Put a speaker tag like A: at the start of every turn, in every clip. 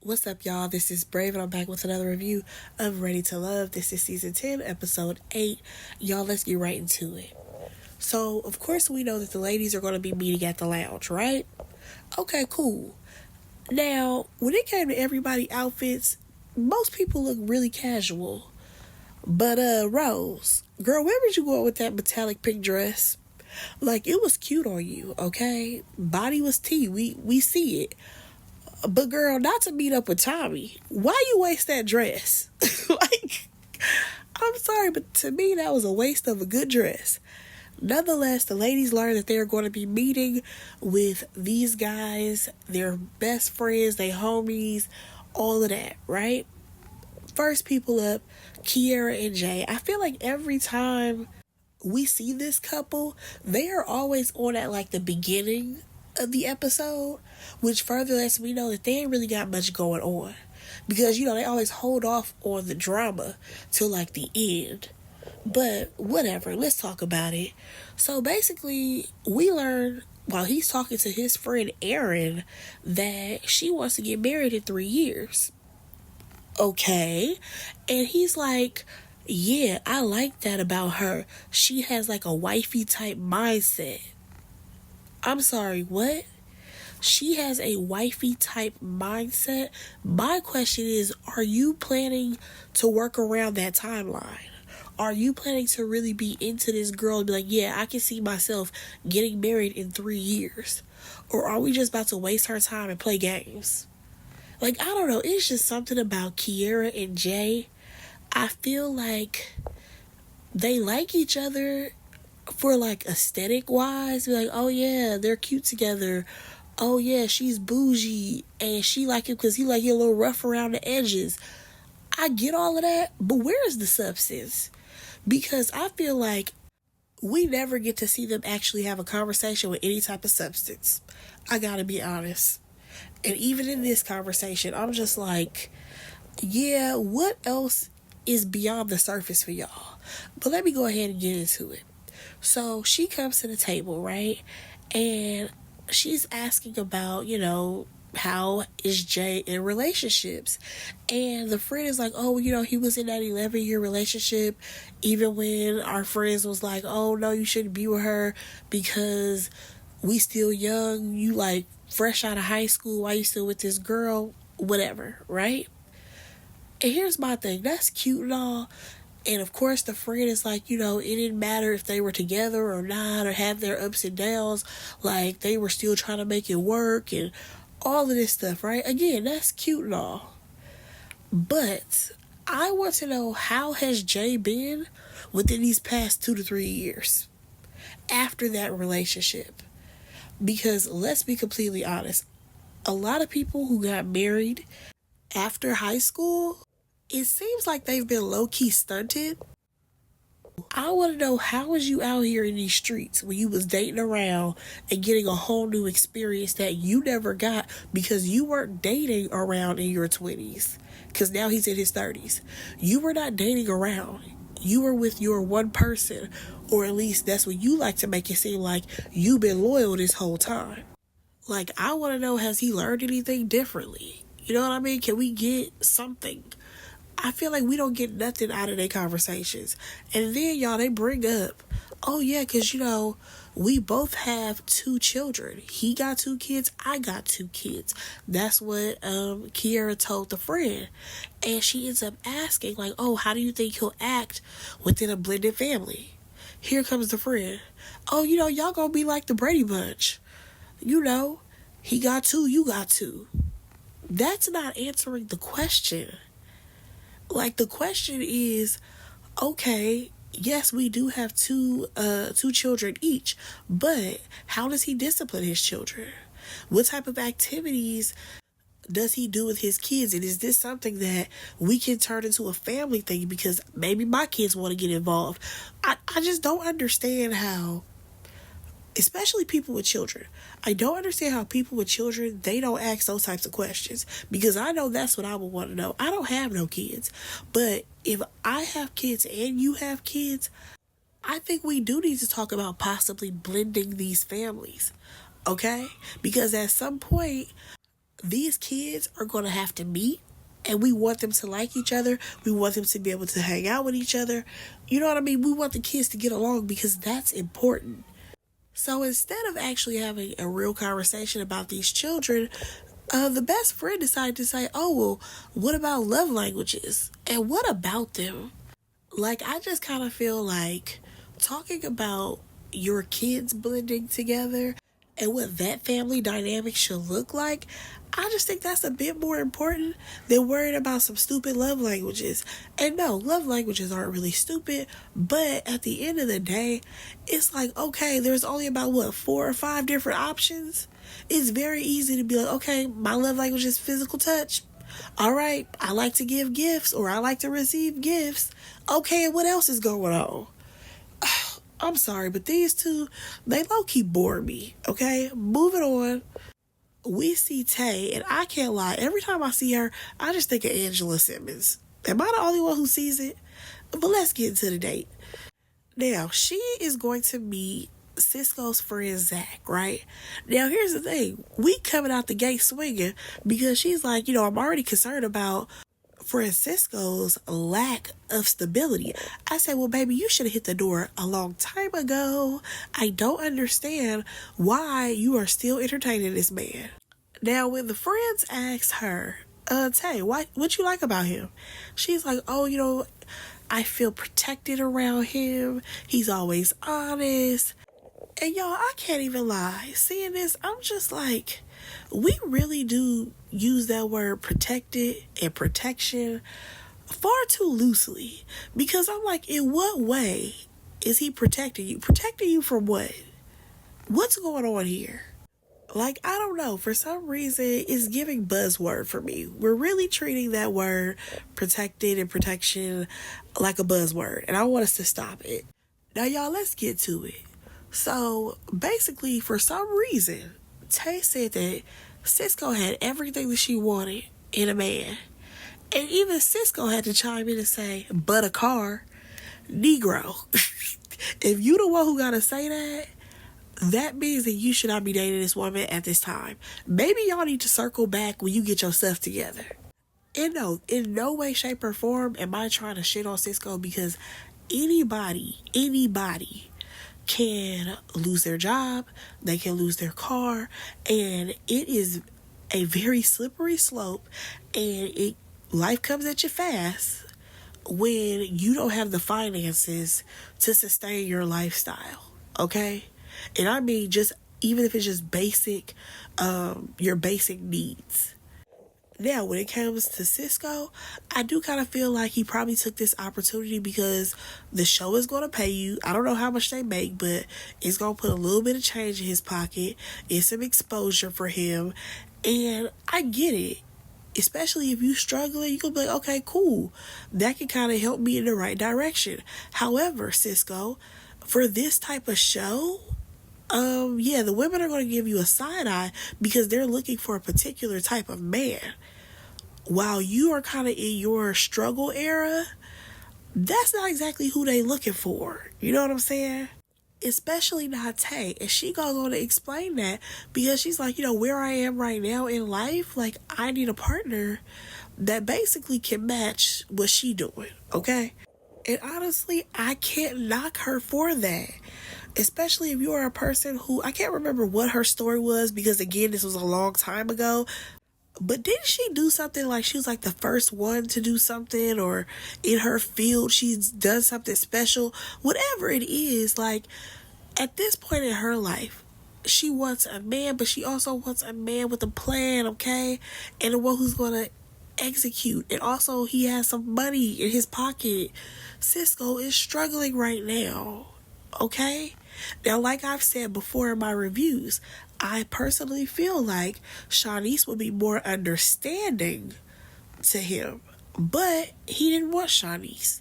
A: What's up, y'all? This is Brave, and I'm back with another review of Ready to Love. This is season 10, episode 8. Y'all, let's get right into it. So, of course, we know that the ladies are going to be meeting at the lounge, right? Okay, cool. Now, when it came to everybody outfits, most people look really casual. But, Rose, girl, where was you going with that metallic pink dress? Like, it was cute on you, okay? Body was tea. We see it. But girl, not to meet up with Tommy. Why you waste that dress? Like, I'm sorry, but to me that was a waste of a good dress. Nonetheless, the ladies learn that they're going to be meeting with these guys, their best friends, their homies, all of that, right? First people up, Kiera and Jay. I feel like every time we see this couple, they are always on at like the beginning of the episode, which further lets me know that they ain't really got much going on. Because, they always hold off on the drama till like the end. But whatever, let's talk about it. So basically, we learn while he's talking to his friend Erin that she wants to get married in 3 years. Okay. And he's like, yeah, I like that about her. She has like a wifey type mindset. I'm sorry, what? She has a wifey type mindset. My question is, are you planning to work around that timeline? Are you planning to really be into this girl and be like, yeah, I can see myself getting married in 3 years? Or are we just about to waste her time and play games? Like, I don't know. It's just something about Kiera and Jay. I feel like they like each other for like aesthetic wise. Be like, oh yeah, they're cute together. Oh yeah, she's bougie and she like him because he like you a little rough around the edges. I get all of that, but where is the substance? Because I feel like we never get to see them actually have a conversation with any type of substance. I gotta be honest. And even in this conversation, I'm just like, yeah, what else is beyond the surface for y'all? But let me go ahead and get into it. So she comes to the table, right? And she's asking about, how is Jay in relationships? And the friend is like, oh, he was in that 11-year relationship, even when our friends was like, oh, no, you shouldn't be with her because we still young. You like fresh out of high school. Why you still with this girl? Whatever, right? And here's my thing. That's cute and all. And of course, the friend is like, it didn't matter if they were together or not, or have their ups and downs. Like, they were still trying to make it work and all of this stuff, right? Again, that's cute and all. But I want to know, how has Jay been within these past 2 to 3 years after that relationship? Because let's be completely honest, a lot of people who got married after high school, it seems like they've been low-key stunted. I want to know, how was you out here in these streets when you was dating around and getting a whole new experience that you never got because you weren't dating around in your 20s? Because now he's in his 30s. You were not dating around. You were with your one person, or at least that's what you like to make it seem like. You've been loyal this whole time. Like, I want to know, has he learned anything differently? You know what I mean? Can we get something? I feel like we don't get nothing out of their conversations. And then, y'all, they bring up, oh, yeah, because, we both have 2 children. He got 2 kids. I got 2 kids. That's what Kiera told the friend. And she ends up asking, like, oh, how do you think he'll act within a blended family? Here comes the friend. Oh, y'all gonna be like the Brady Bunch. He got 2, you got 2. That's not answering the question. Like, the question is, okay, yes, we do have two children each, but how does he discipline his children? What type of activities does he do with his kids? And is this something that we can turn into a family thing? Because maybe my kids want to get involved. I just don't understand how, especially people with children. I don't understand how people with children, they don't ask those types of questions. Because I know that's what I would want to know. I don't have no kids. But if I have kids and you have kids, I think we do need to talk about possibly blending these families. Okay? Because at some point, these kids are going to have to meet, and we want them to like each other. We want them to be able to hang out with each other. You know what I mean? We want the kids to get along because that's important. So instead of actually having a real conversation about these children, the best friend decided to say, oh, well, what about love languages? And what about them? Like, I just kind of feel like talking about your kids blending together and what that family dynamic should look like, I just think that's a bit more important than worrying about some stupid love languages. And no, love languages aren't really stupid, but at the end of the day, it's like, okay, there's only about, 4 or 5 different options? It's very easy to be like, okay, my love language is physical touch. All right, I like to give gifts, or I like to receive gifts. Okay, and what else is going on? I'm sorry, but these two, they low-key bore me, okay? Moving on, we see Tay, and I can't lie, every time I see her, I just think of Angela Simmons. Am I the only one who sees it? But let's get into the date. Now, she is going to meet Cisco's friend Zach, right? Now, here's the thing. We coming out the gate swinging because she's like, I'm already concerned about Francisco's lack of stability. I said, well, baby, you should have hit the door a long time ago. I don't understand why you are still entertaining this man. Now, when the friends asked her, Tay, what you like about him? She's like, oh, I feel protected around him. He's always honest. And y'all, I can't even lie. Seeing this, I'm just like, we really do use that word protected and protection far too loosely. Because I'm like, in what way is he protecting you? Protecting you from what? What's going on here? Like, I don't know. For some reason, it's giving buzzword for me. We're really treating that word protected and protection like a buzzword. And I want us to stop it. Now, y'all, let's get to it. So, basically, for some reason, Tay said that Cisco had everything that she wanted in a man. And even Cisco had to chime in and say, but a car. Negro. If you the one who gotta say that, that means that you should not be dating this woman at this time. Maybe y'all need to circle back when you get your stuff together. And no, in no way, shape, or form am I trying to shit on Cisco, because anybody can lose their job, they can lose their car, and it is a very slippery slope, and life comes at you fast when you don't have the finances to sustain your lifestyle, okay? And I mean, just even if it's just basic, your basic needs. Now, when it comes to Cisco, I do kind of feel like he probably took this opportunity because the show is going to pay you. I don't know how much they make, but it's going to put a little bit of change in his pocket. It's some exposure for him. And I get it. Especially if you're struggling, you can be like, okay, cool. That can kind of help me in the right direction. However, Cisco, for this type of show, the women are going to give you a side eye because they're looking for a particular type of man. While you are kind of in your struggle era, that's not exactly who they looking for. You know what I'm saying? Especially not Tay. And she goes on to explain that because she's like, where I am right now in life, like, I need a partner that basically can match what she doing, okay? And honestly, I can't knock her for that. Especially if you are a person who, I can't remember what her story was because, again, this was a long time ago. But didn't she do something like she was like the first one to do something, or in her field she's done something special? Whatever it is, like, at this point in her life, she wants a man, but she also wants a man with a plan, okay? And the one who's going to execute. And also, he has some money in his pocket. Cisco is struggling right now, okay? Now, like I've said before in my reviews, I personally feel like Shanice would be more understanding to him, but he didn't want Shanice.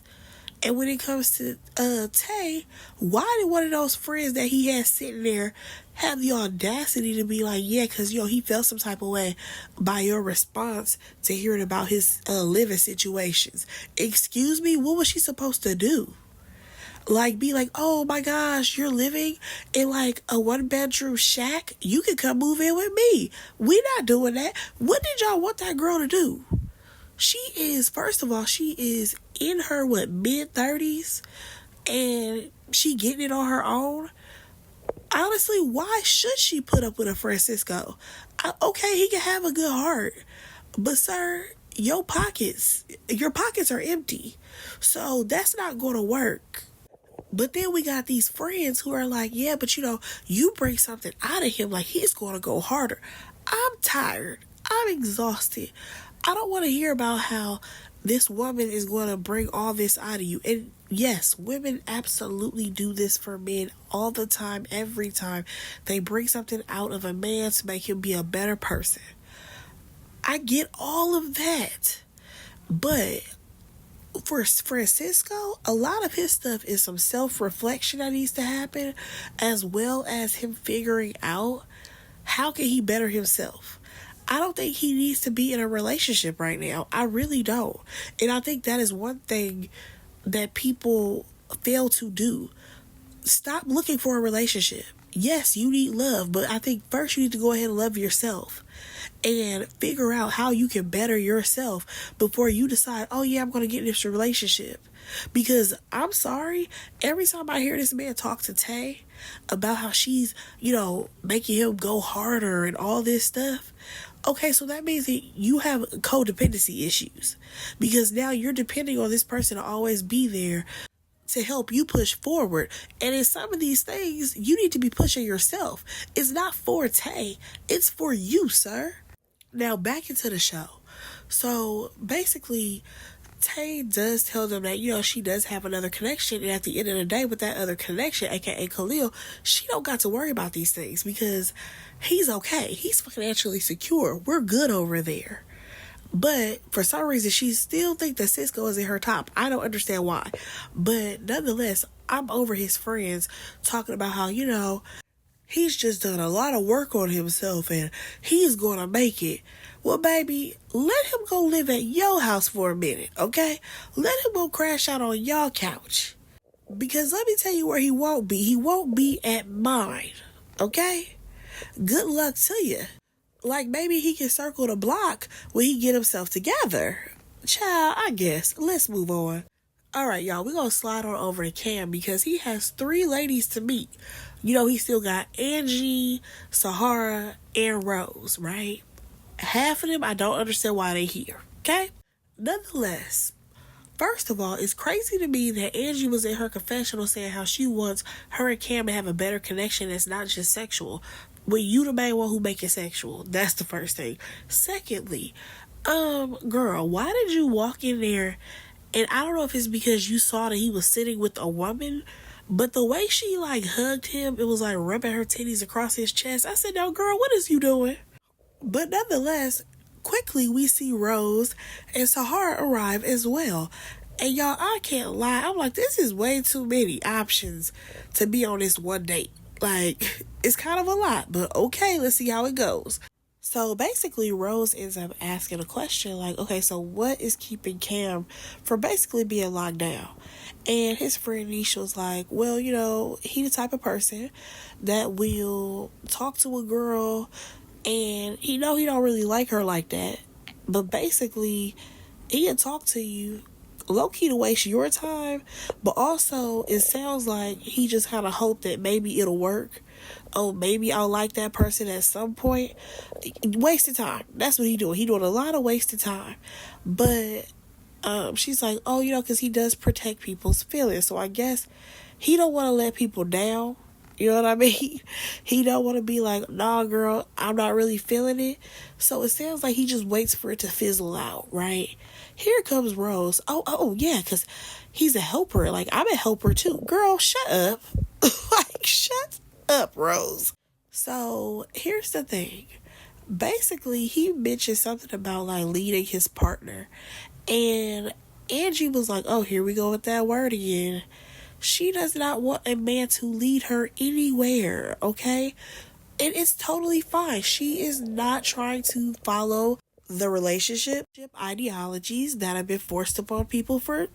A: And when it comes to Tay, why did one of those friends that he had sitting there have the audacity to be like, yeah, because, he felt some type of way by your response to hearing about his living situations? Excuse me, what was she supposed to do? Like, be like, oh my gosh, you're living in like a 1-bedroom shack? You can come move in with me. We not doing that. What did y'all want that girl to do? She is, first of all, she is in her, what, mid-30s? And she getting it on her own? Honestly, why should she put up with a Francisco? Okay, he can have a good heart. But sir, your pockets are empty. So that's not going to work. But then we got these friends who are like, yeah, but you bring something out of him, like he's going to go harder. I'm tired. I'm exhausted. I don't want to hear about how this woman is going to bring all this out of you. And yes, women absolutely do this for men all the time, every time. They bring something out of a man to make him be a better person. I get all of that. But for Francisco, a lot of his stuff is some self-reflection that needs to happen, as well as him figuring out how can he better himself. I don't think he needs to be in a relationship right now. I really don't. And I think that is one thing that people fail to do. Stop looking for a relationship. Yes, you need love, but I think first you need to go ahead and love yourself and figure out how you can better yourself before you decide, oh yeah, I'm going to get in this relationship. Because I'm sorry, every time I hear this man talk to Tay about how she's, making him go harder and all this stuff, okay, so that means that you have codependency issues. Because now you're depending on this person to always be there to help you push forward. And in some of these things, you need to be pushing yourself. It's not for Tay, it's for you, sir. Now, back into the show. So, basically, Tay does tell them that, she does have another connection. And at the end of the day, with that other connection, aka Khalil, she don't got to worry about these things because he's okay. He's financially secure. We're good over there. But for some reason, she still think that Cisco is in her top. I don't understand why. But nonetheless, I'm over his friends talking about how, he's just done a lot of work on himself and he's going to make it. Well, baby, let him go live at your house for a minute, okay? Let him go crash out on your couch. Because let me tell you where he won't be. He won't be at mine, okay? Good luck to you. Like, maybe he can circle the block when he get himself together. Child, I guess. Let's move on. All right, y'all, we're going to slide on over to Cam because he has 3 ladies to meet. He still got Angie, Sahara, and Rose, right? Half of them, I don't understand why they here, okay? Nonetheless, first of all, it's crazy to me that Angie was in her confessional saying how she wants her and Cam to have a better connection that's not just sexual. When you the main one who make it sexual. That's the first thing. Secondly, girl, why did you walk in there? And I don't know if it's because you saw that he was sitting with a woman, but the way she hugged him, it was like rubbing her titties across his chest. I said, no, girl, what is you doing? But nonetheless, quickly we see Rose and Sahara arrive as well. And y'all, I can't lie. I'm like, this is way too many options to be on this one date. It's kind of a lot, but okay, let's see how it goes. So basically, Rose ends up asking a question okay, so what is keeping Cam from basically being locked down? And his friend Nisha was like, well, he the type of person that will talk to a girl and he don't really like her like that. But basically, he can talk to you low-key to waste your time, but also it sounds like he just kind of hoped that maybe it'll work. Oh, maybe I'll like that person at some point. Wasted time. That's what he doing. He doing a lot of wasted time. But she's like, oh, because he does protect people's feelings. So I guess he don't want to let people down. You know what I mean? He don't want to be like, nah, girl, I'm not really feeling it. So it sounds like he just waits for it to fizzle out, right? Here comes Rose. Oh, yeah, because he's a helper. I'm a helper too. Girl, shut up. Shut up, Rose. So here's the thing. Basically, he mentioned something about leading his partner. And Angie was like, oh, here we go with that word again. She does not want a man to lead her anywhere, okay? And it's totally fine. She is not trying to follow the relationship ideologies that have been forced upon people for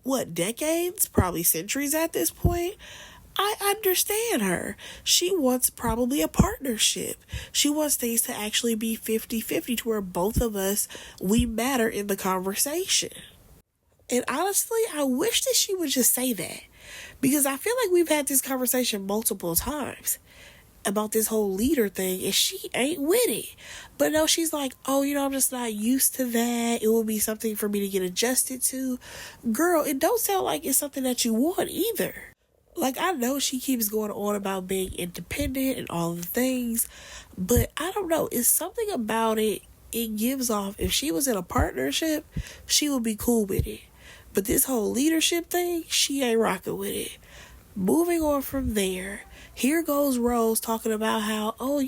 A: what, decades, probably centuries at this point. I understand her. She wants probably a partnership. She wants things to actually be 50-50 to where both of us, we matter in the conversation. And honestly, I wish that she would just say that. Because I feel like we've had this conversation multiple times about this whole leader thing, and she ain't with it. But no, she's like, oh, I'm just not used to that. It will be something for me to get adjusted to. Girl, it don't sound like it's something that you want either. Like, I know she keeps going on about being independent and all the things, but I don't know. It's something about it. It gives off, if she was in a partnership, she would be cool with it. But this whole leadership thing, she ain't rocking with it. Moving on from there, here goes Rose talking about how, oh,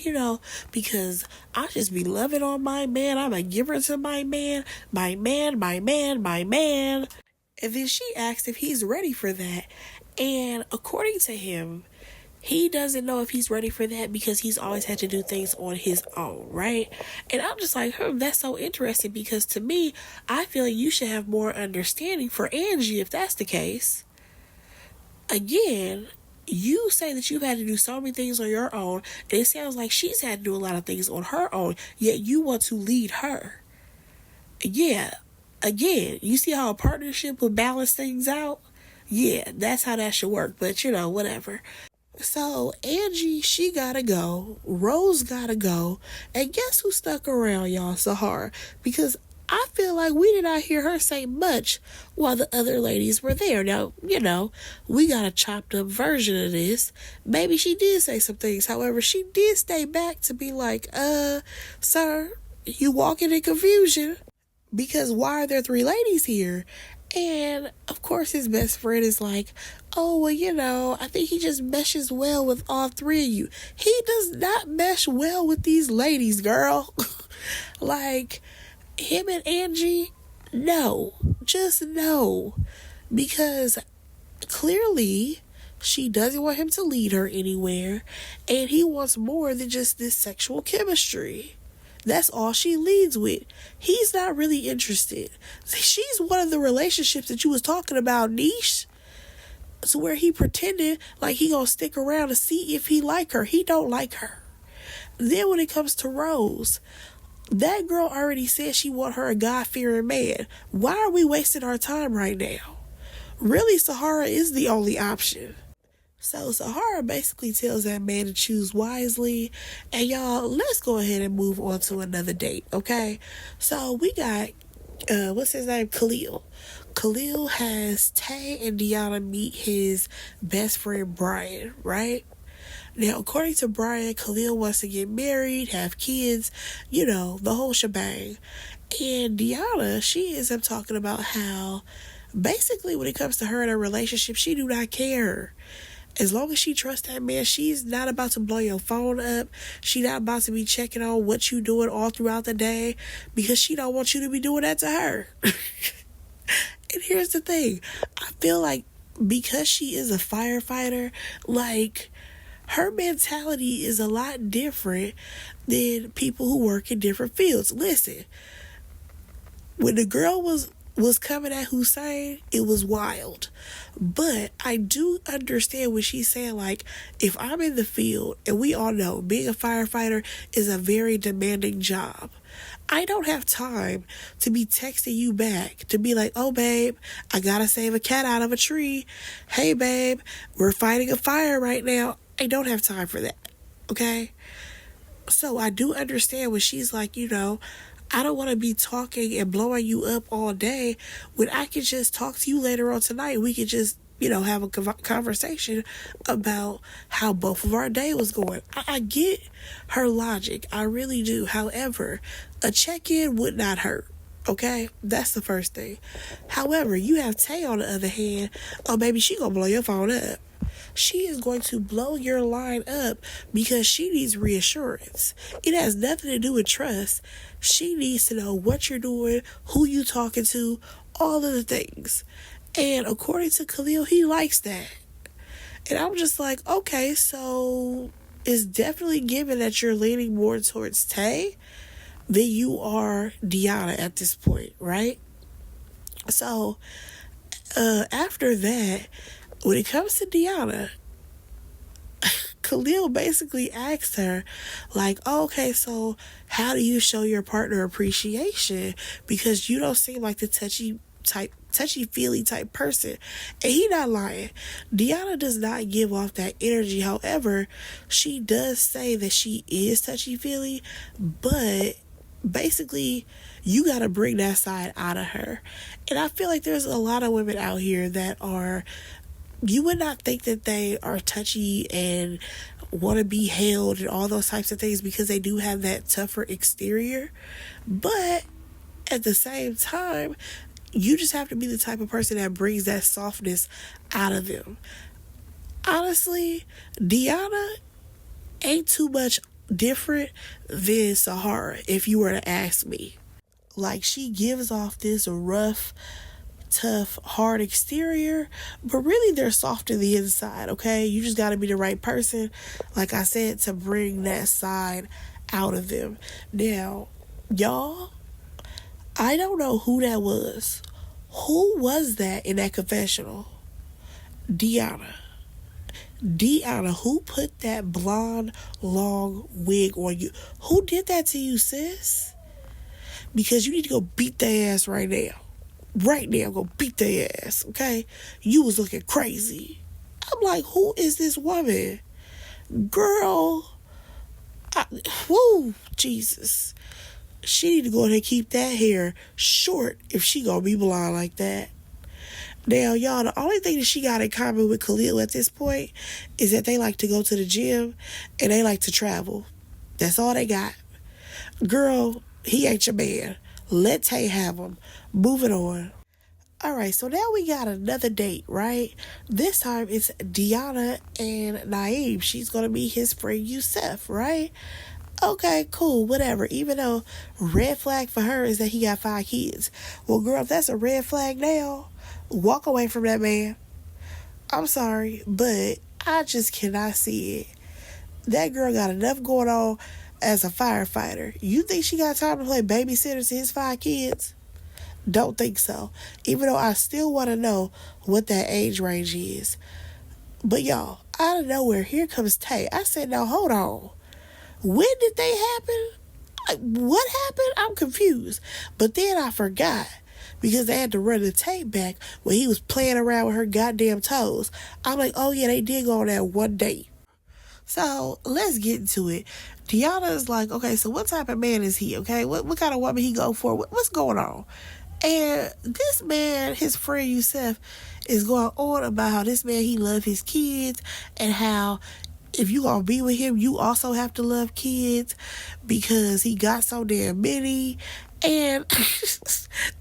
A: because I just be loving on my man. I'm a giver to my man, my man, my man, my man. And then she asks if he's ready for that. And according to him, he doesn't know if he's ready for that because he's always had to do things on his own, right? And I'm just like, that's so interesting, because to me, I feel like you should have more understanding for Angie if that's the case. Again, you say that you've had to do so many things on your own, and it sounds like she's had to do a lot of things on her own, yet you want to lead her. Yeah, again, you see how a partnership will balance things out? Yeah, that's how that should work, but whatever. So Angie, she gotta go. Rose gotta go. And guess who stuck around, y'all? Sahara. Because I feel like we did not hear her say much while the other ladies were there. Now, we got a chopped up version of this. Maybe she did say some things. However, she did stay back to be like, sir, you walking in confusion. Because why are there three ladies here? And of course his best friend is like, oh, well, I think he just meshes well with all three of you. He does not mesh well with these ladies, girl. Like, him and Angie, no. Just no. Because clearly she doesn't want him to lead her anywhere, and he wants more than just this sexual chemistry. That's all she leads with. He's not really interested. She's one of the relationships that you was talking about, Niche. To where he pretended like he gonna stick around to see if he like her. He don't like her. Then when it comes to Rose, that girl already said she want her a God-fearing man. Why are we wasting our time right now? Really, Sahara is the only option. So Sahara basically tells that man to choose wisely. And y'all, let's go ahead and move on to another date, okay? So we got, what's his name? Khalil. Khalil has Tay and Deanna meet his best friend Brian, right? Now, according to Brian, Khalil wants to get married, have kids, the whole shebang. And Deanna, she ends up talking about how basically when it comes to her and her relationship, she do not care. As long as she trusts that man, she's not about to blow your phone up. She not about to be checking on what you doing all throughout the day, because she don't want you to be doing that to her. And here's the thing. I feel like because she is a firefighter, like, her mentality is a lot different than people who work in different fields. Listen, when the girl was coming at Hussein, it was wild. But I do understand what she's saying. Like, if I'm in the field, and we all know being a firefighter is a very demanding job, I don't have time to be texting you back to be like, oh, babe, I gotta save a cat out of a tree. Hey, babe, we're fighting a fire right now. I don't have time for that. Okay? So I do understand when she's like, I don't want to be talking and blowing you up all day when I could just talk to you later on tonight. We could just, have a conversation about how both of our day was going. I get her logic. I really do. However, a check-in would not hurt. Okay? That's the first thing. However, you have Tay on the other hand. Oh, baby, she gonna blow your phone up. She is going to blow your line up because she needs reassurance. It has nothing to do with trust. She needs to know what you're doing, who you talking to, all of the things. And according to Khalil, he likes that. And I'm just like, okay, so it's definitely given that you're leaning more towards Tay than you are Deanna at this point, right? So After that, when it comes to Deanna, Khalil basically asked her, like, oh, okay, so how do you show your partner appreciation? Because you don't seem like the touchy feely type person. And he not lying. Deanna does not give off that energy. However, she does say that she is touchy feely, but basically you got to bring that side out of her. And I feel like there's a lot of women out here that are, you would not think that they are touchy and want to be held and all those types of things because they do have that tougher exterior. But at the same time, you just have to be the type of person that brings that softness out of them. Honestly, Deanna ain't too much different than Sahara, if you were to ask me. Like, she gives off this rough, tough, hard exterior, but really they're soft in the inside, okay? You just gotta be the right person, like I said, to bring that side out of them. Now, y'all, I don't know who that was. Who was that in that confessional? Deanna. Deanna, who put that blonde, long wig on you? Who did that to you, sis? Because you need to go beat their ass right now. Right now, go beat their ass, okay? You was looking crazy. I'm like, who is this woman? Girl, whoo, Jesus. She need to go ahead and keep that hair short if she gonna be blonde like that. Now, y'all, the only thing that she got in common with Khalil at this point is that they like to go to the gym and they like to travel. That's all they got. Girl, he ain't your man. Let Tay have him. Moving on. Alright, so now we got another date, right? This time it's Deanna and Naeem. She's gonna be his friend Yusef, right? Okay, cool, whatever. Even though red flag for her is that he got 5 kids. Well, girl, if that's a red flag now, walk away from that man. I'm sorry, but I just cannot see it. That girl got enough going on as a firefighter. You think she got time to play babysitter to his 5 kids? Don't think so. Even though I still want to know what that age range is. But y'all, out of nowhere, here comes Tay. I said, now hold on. When did they happen? What happened? I'm confused. But then I forgot because they had to run the tape back when he was playing around with her goddamn toes. I'm like, oh yeah, they did go on that one date. So let's get into it. Deanna is like, okay, so what type of man is he? Okay, what kind of woman he go for? What's going on? And this man, his friend Yusef, is going on about how this man, he love his kids and how if you gonna be with him, you also have to love kids because he got so damn many. And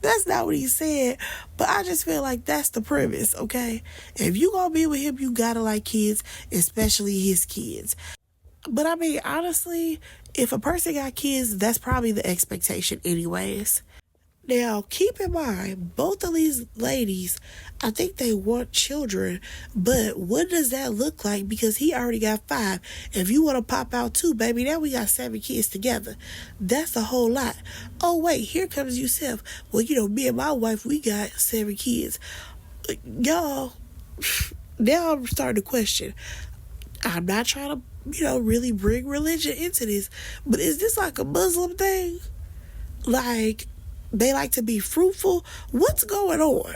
A: that's not what he said, but I just feel like that's the premise, okay? If you gonna be with him, you gotta like kids, especially his kids. But I mean, honestly, if a person got kids, that's probably the expectation anyways. Now, keep in mind, both of these ladies, I think they want children, but what does that look like? Because he already got 5. If you want to pop out 2, baby, now we got 7 kids together. That's a whole lot. Oh, wait, here comes Yusef. Well, me and my wife, we got 7 kids. Y'all, now I'm starting to question. I'm not trying to, really bring religion into this, but is this like a Muslim thing? Like, they like to be fruitful? What's going on?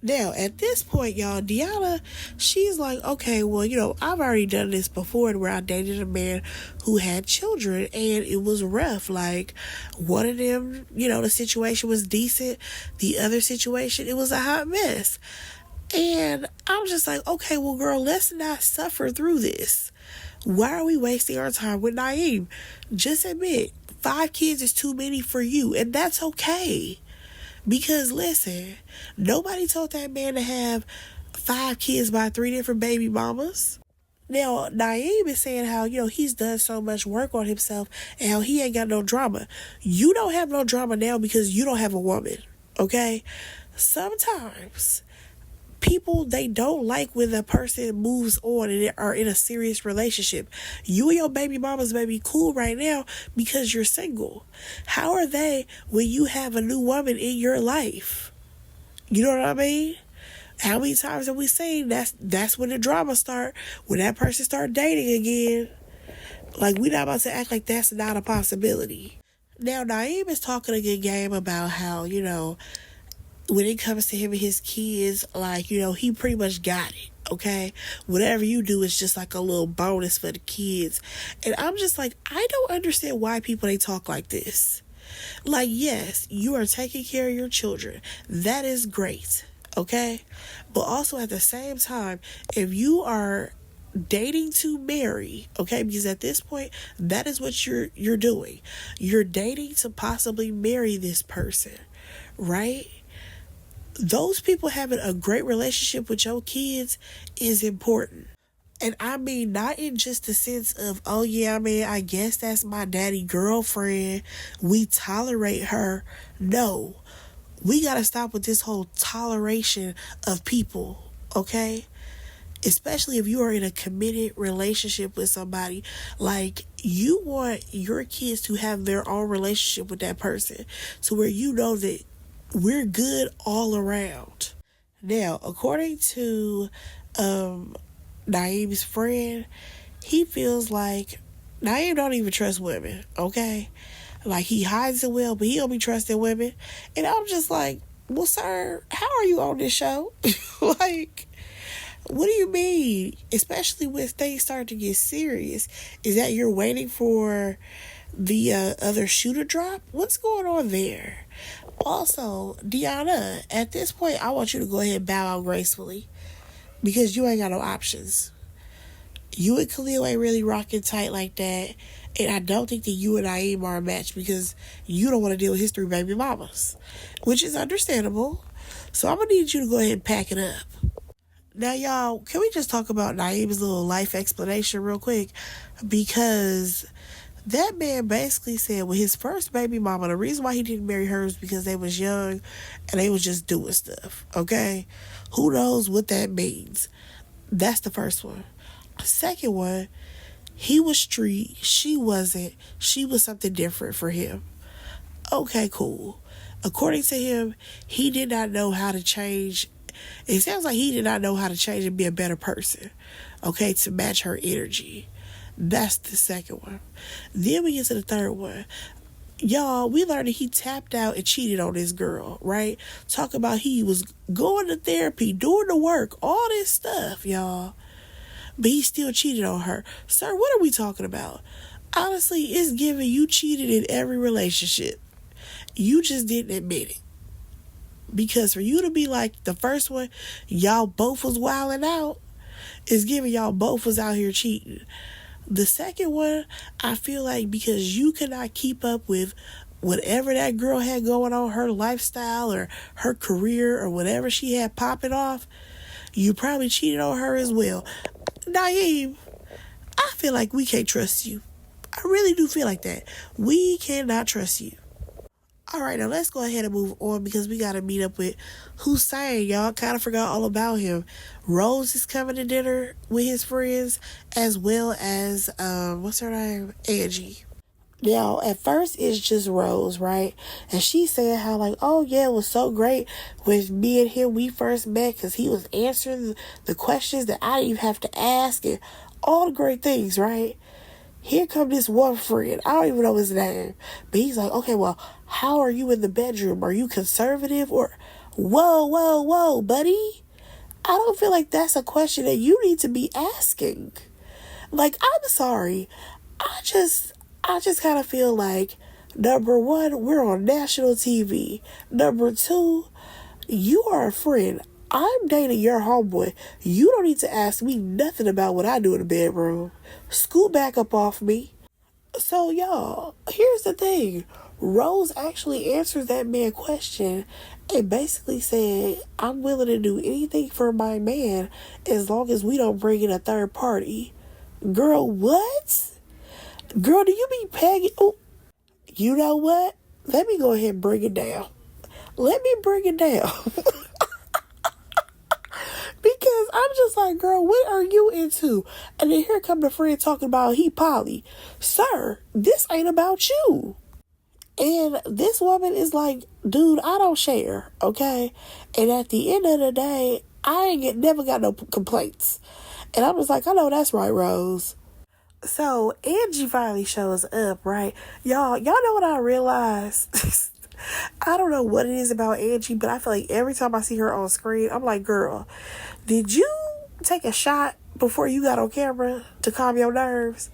A: Now, at this point, y'all, Deanna, she's like, okay, well, I've already done this before where I dated a man who had children and it was rough. Like, one of them, the situation was decent. The other situation, it was a hot mess. And I'm just like, okay, well, girl, let's not suffer through this. Why are we wasting our time with Naeem? Just admit, 5 kids is too many for you, and that's okay. Because listen, nobody told that man to have 5 kids by 3 different baby mamas. Now, Naeem is saying how, he's done so much work on himself and how he ain't got no drama. You don't have no drama now because you don't have a woman, okay? Sometimes people, they don't like when a person moves on and are in a serious relationship. You and your baby mamas may be cool right now because you're single. How are they when you have a new woman in your life? You know what I mean? How many times have we seen that's when the drama start, when that person start dating again? Like, we not about to act like that's not a possibility. Now, Naeem is talking a good game about how, when it comes to him and his kids, like, he pretty much got it, okay? Whatever you do is just like a little bonus for the kids. And I'm just like, I don't understand why people, they talk like this. Like, yes, you are taking care of your children. That is great, okay? But also at the same time, if you are dating to marry, okay, because at this point that is what you're doing. You're dating to possibly marry this person, right? Those people having a great relationship with your kids is important. And I mean, not in just the sense of, oh yeah, I mean, I guess that's my daddy girlfriend, we tolerate her. No, we gotta stop with this whole toleration of people, okay? Especially if you are in a committed relationship with somebody. Like, you want your kids to have their own relationship with that person, to where you know that we're good all around. Now, according to Naeem's friend, he feels like Naeem don't even trust women, okay? Like, he hides it well, but he don't be trusting women. And I'm just like, well, sir, how are you on this show? Like, what do you mean? Especially when things start to get serious. Is that you're waiting for the other shoe to drop? What's going on there? Also, Deanna, at this point, I want you to go ahead and bow out gracefully, because you ain't got no options. You and Khalil ain't really rocking tight like that. And I don't think that you and Naeem are a match, because you don't want to deal with his 3 baby mamas, which is understandable. So I'm going to need you to go ahead and pack it up. Now, y'all, can we just talk about Naeem's little life explanation real quick? Because that man basically said, well, his first baby mama, the reason why he didn't marry her is because they was young and they was just doing stuff, okay? Who knows what that means? That's the first one. Second one, he was street, she wasn't. She was something different for him. Okay, cool. According to him, he did not know how to change. It sounds like he did not know how to change and be a better person, okay, to match her energy. That's the second one. Then we get to the third one. Y'all, we learned that he tapped out and cheated on this girl, right? Talk about he was going to therapy, doing the work, all this stuff, y'all. But he still cheated on her. Sir, what are we talking about? Honestly, it's giving you cheated in every relationship. You just didn't admit it. Because for you to be like the first one, y'all both was wilding out, is giving y'all both was out here cheating. The second one, I feel like because you could not keep up with whatever that girl had going on, her lifestyle or her career or whatever she had popping off, you probably cheated on her as well. Naeem, I feel like we can't trust you. I really do feel like that. We cannot trust you. All right, now let's go ahead and move on, because we got to meet up with Hussein. Y'all kind of forgot all about him. Rose is coming to dinner with his friends, as well as, what's her name? Angie. Now, at first, it's just Rose, right? And she's saying how, like, oh, yeah, it was so great with me and him. We first met because he was answering the questions that I didn't even have to ask, and all the great things, right? Here come this one friend. I don't even know his name. But he's like, okay, well, how are you in the bedroom? Are you conservative? Or, whoa, buddy. I don't feel like that's a question that you need to be asking. Like, I'm sorry. I just kind of feel like, number one, we're on national TV. Number two, you are a friend. I'm dating your homeboy. You don't need to ask me nothing about what I do in the bedroom. Scoot back up off me. So, y'all, here's the thing. Rose actually answered that man question and basically said, I'm willing to do anything for my man as long as we don't bring in a third party. Girl, what? Girl, do you be pegging? Oh, you know what? Let me go ahead and bring it down. Let me bring it down. Because I'm just like, girl, what are you into? And then here come the friend talking about he poly. Sir, this ain't about you. And this woman is like, dude, I don't share, okay? And at the end of the day, never got no complaints. And I'm just like, I know that's right, Rose. So Angie finally shows up, right? Y'all know what I realized? I don't know what it is about Angie, but I feel like every time I see her on screen, I'm like, girl, did you take a shot before you got on camera to calm your nerves?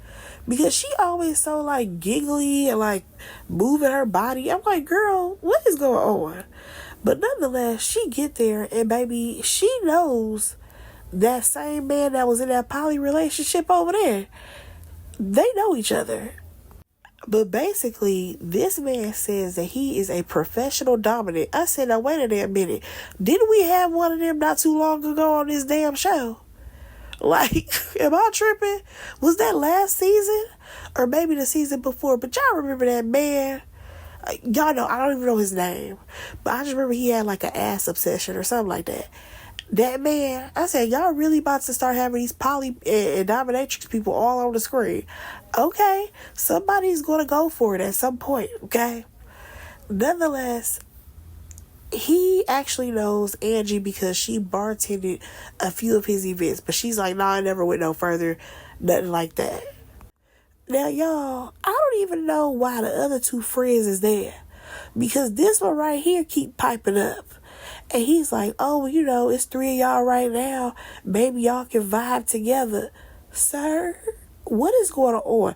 A: Because she always so like giggly and like moving her body. I'm like, girl, what is going on? But nonetheless, she get there and baby, she knows that same man that was in that poly relationship over there. They know each other. But basically, this man says that he is a professional dominant. I said, now wait a damn minute. Didn't we have one of them not too long ago on this damn show? Like, am I tripping? Was that last season? Or maybe the season before? But y'all remember that man? Y'all know, I don't even know his name. But I just remember he had like an ass obsession or something like that. That man, I said, y'all really about to start having these poly and dominatrix people all on the screen. Okay, somebody's going to go for it at some point, okay? Nonetheless, he actually knows Angie because she bartended a few of his events. But she's like, nah, I never went no further, nothing like that. Now, y'all, I don't even know why the other two friends is there. Because this one right here keep piping up. And he's like, oh, well, you know, it's three of y'all right now. Maybe y'all can vibe together. Sir, what is going on?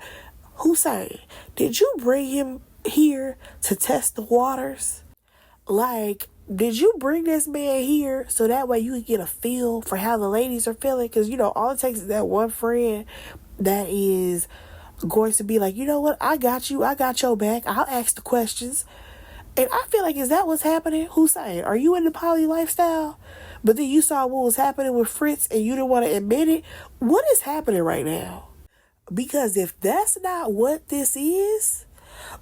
A: Hussein, did you bring him here to test the waters? Like, did you bring this man here so that way you can get a feel for how the ladies are feeling? Because, you know, all it takes is that one friend that is going to be like, you know what? I got you. I got your back. I'll ask the questions. And I feel like, is that what's happening? Hussein, are you in the poly lifestyle? But then you saw what was happening with Fritz and you didn't want to admit it. What is happening right now? Because if that's not what this is,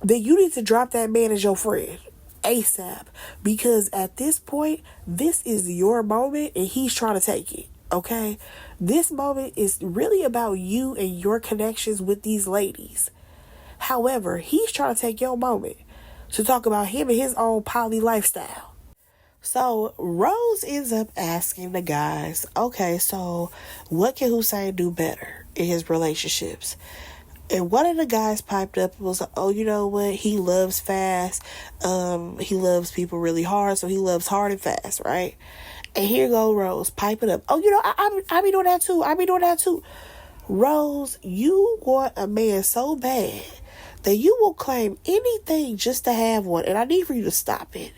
A: then you need to drop that man as your friend ASAP. Because at this point, this is your moment and he's trying to take it. Okay? This moment is really about you and your connections with these ladies. However, he's trying to take your moment to talk about him and his own poly lifestyle. So Rose ends up asking the guys, okay, so what can Hussein do better in his relationships? And one of the guys piped up and was like, oh, you know what? He loves fast. He loves people really hard, so he loves hard and fast, right? And here go Rose, piping up. Oh, you know, I be doing that too. I be doing that too. Rose, you want a man so bad that you will claim anything just to have one. And I need for you to stop it.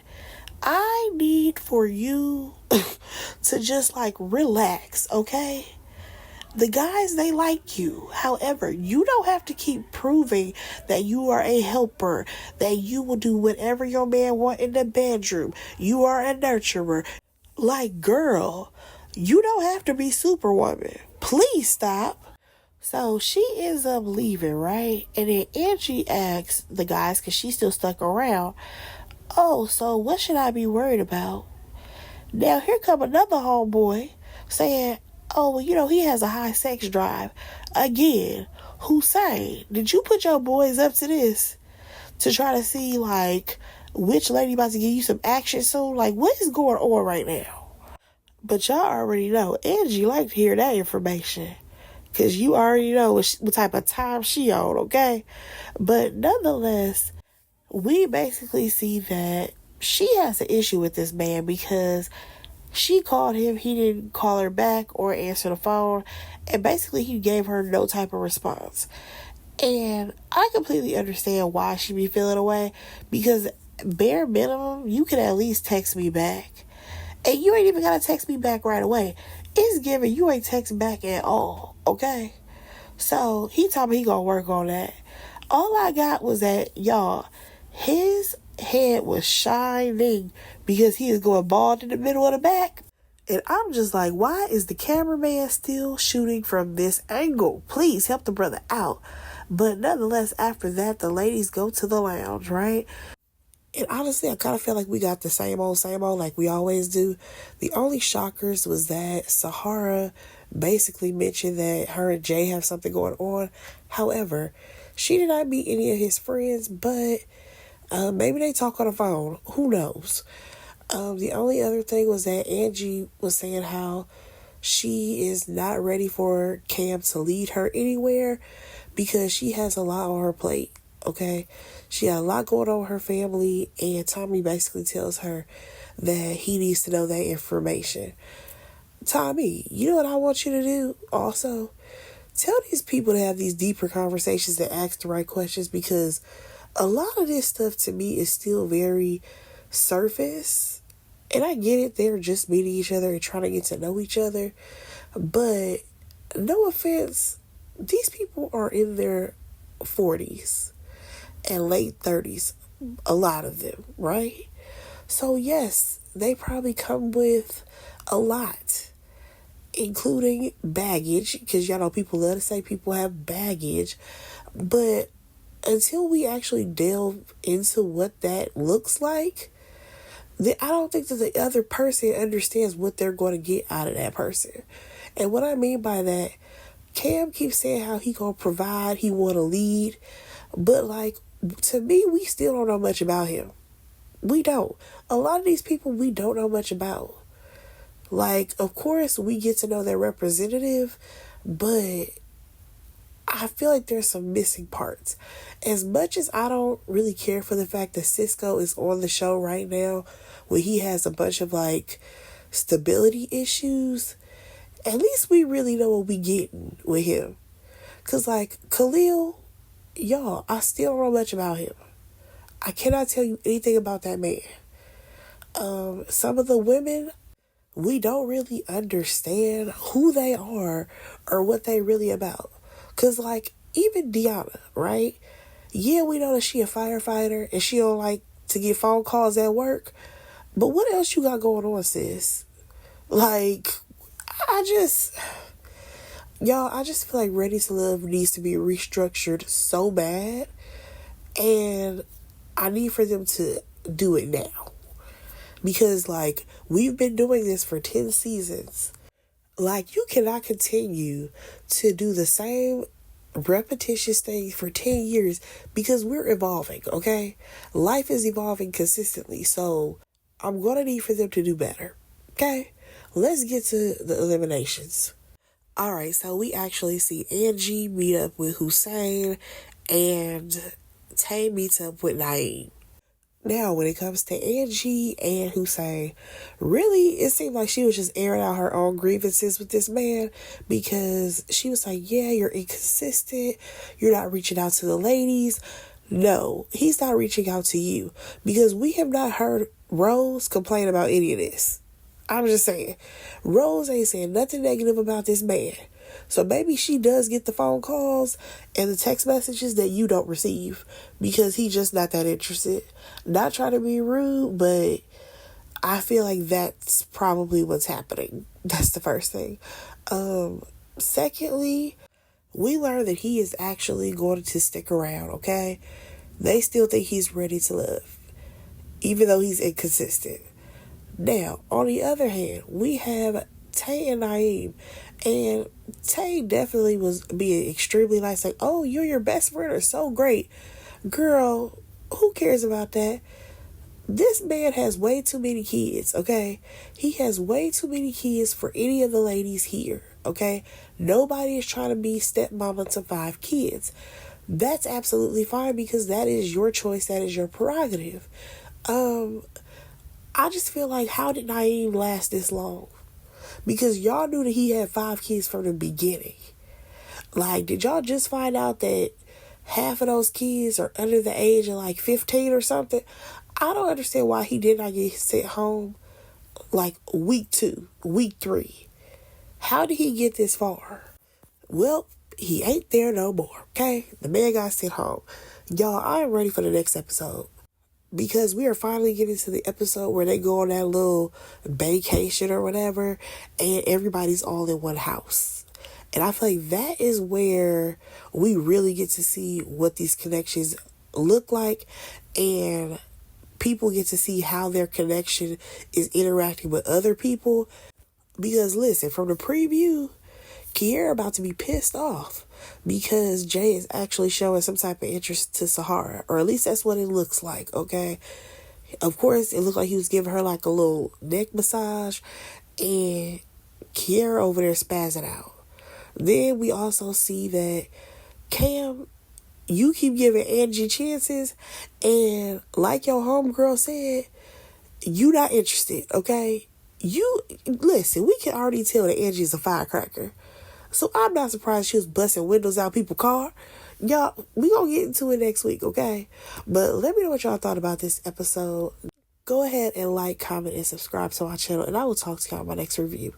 A: I need for you to just like relax, okay? The guys, they like you. However, you don't have to keep proving that you are a helper, that you will do whatever your man want in the bedroom. You are a nurturer. Like, girl, you don't have to be Superwoman. Please stop. So she ends up leaving, right? And then Angie asks the guys, because she's still stuck around, oh, so what should I be worried about? Now here come another homeboy saying, oh, well, you know, he has a high sex drive. Again, Hussein, did you put your boys up to this? To try to see, like, which lady about to give you some action soon? Like, what is going on right now? But y'all already know, Angie like to hear that information. Because you already know what type of time she on, okay? But nonetheless, we basically see that she has an issue with this man because she called him, he didn't call her back or answer the phone, and basically he gave her no type of response. And I completely understand why she be feeling away, because bare minimum, you can at least text me back. And you ain't even gotta text me back right away. It's given you ain't text back at all, okay? So he told me he gonna work on that. All I got was that, y'all, his head was shining because he is going bald in the middle of the back. And I'm just like, why is the cameraman still shooting from this angle? Please help the brother out. But nonetheless, after that, the ladies go to the lounge, right? And honestly, I kind of feel like we got the same old, like we always do. The only shockers was that Sahara basically mentioned that her and Jay have something going on. However, she did not meet any of his friends, but maybe they talk on the phone. Who knows? The only other thing was that Angie was saying how she is not ready for Cam to lead her anywhere because she has a lot on her plate, okay? She got a lot going on with her family, and Tommy basically tells her that he needs to know that information. Tommy, you know what I want you to do also? Tell these people to have these deeper conversations and ask the right questions, because a lot of this stuff to me is still very surface. And I get it, they're just meeting each other and trying to get to know each other. But no offense, these people are in their 40s and late 30s, a lot of them, right? So yes, they probably come with a lot, including baggage, because y'all know people love to say people have baggage. But until we actually delve into what that looks like, I don't think that the other person understands what they're going to get out of that person. And what I mean by that, Cam keeps saying how he gonna provide, he want to lead, but like, to me, we still don't know much about him. We don't. A lot of these people we don't know much about. Like, of course, we get to know their representative, but I feel like there's some missing parts. As much as I don't really care for the fact that Cisco is on the show right now, when he has a bunch of like stability issues, at least we really know what we getting with him. Cause like Khalil, y'all, I still don't know much about him. I cannot tell you anything about that man. Some of the women, we don't really understand who they are or what they really about. Cause like, even Deanna, right? Yeah, we know that she a firefighter and she don't like to get phone calls at work. But what else you got going on, sis? Like, y'all, I just feel like Ready to Love needs to be restructured so bad. And I need for them to do it now. Because, like, we've been doing this for 10 seasons. Like, you cannot continue to do the same repetitious thing for 10 years because we're evolving, okay? Life is evolving consistently. So, I'm going to need for them to do better, okay? Let's get to the eliminations. All right, so we actually see Angie meet up with Hussein and Tay meets up with Naeem. Now, when it comes to Angie and Hussein, really, it seemed like she was just airing out her own grievances with this man, because she was like, yeah, you're inconsistent. You're not reaching out to the ladies. No, he's not reaching out to you, because we have not heard Rose complain about any of this. I'm just saying, Rose ain't saying nothing negative about this man. So maybe she does get the phone calls and the text messages that you don't receive, because he's just not that interested. Not trying to be rude, but I feel like that's probably what's happening. That's the first thing. Secondly, we learned that he is actually going to stick around, okay? They still think he's ready to love, even though he's inconsistent. Now, on the other hand, we have Tay and Naeem. And Tay definitely was being extremely nice, like, oh, you're your best friend are so great. Girl, who cares about that? This man has way too many kids, okay? He has way too many kids for any of the ladies here, okay? Nobody is trying to be stepmama to 5 kids. That's absolutely fine, because that is your choice. That is your prerogative. I just feel like, how did Naeem last this long? Because y'all knew that he had 5 kids from the beginning. Like, did y'all just find out that half of those kids are under the age of like 15 or something? I don't understand why he did not get sent home like week 2, week 3. How did he get this far? Well, he ain't there no more, okay? The man got sent home. Y'all, I am ready for the next episode, because we are finally getting to the episode where they go on that little vacation or whatever, and everybody's all in one house. And I feel like that is where we really get to see what these connections look like, and people get to see how their connection is interacting with other people. Because listen, from the preview, Kiera about to be pissed off because Jay is actually showing some type of interest to Sahara, or at least that's what it looks like, okay? Of course, it looked like he was giving her like a little neck massage, and Kiera over there spazzing out. Then we also see that Cam, you keep giving Angie chances, and like your homegirl said, you not interested, okay? You, listen, we can already tell that Angie's a firecracker. So I'm not surprised she was busting windows out people's car. Y'all, we gonna get into it next week, okay? But let me know what y'all thought about this episode. Go ahead and like, comment, and subscribe to my channel, and I will talk to y'all in my next review.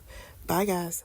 A: Bye, guys.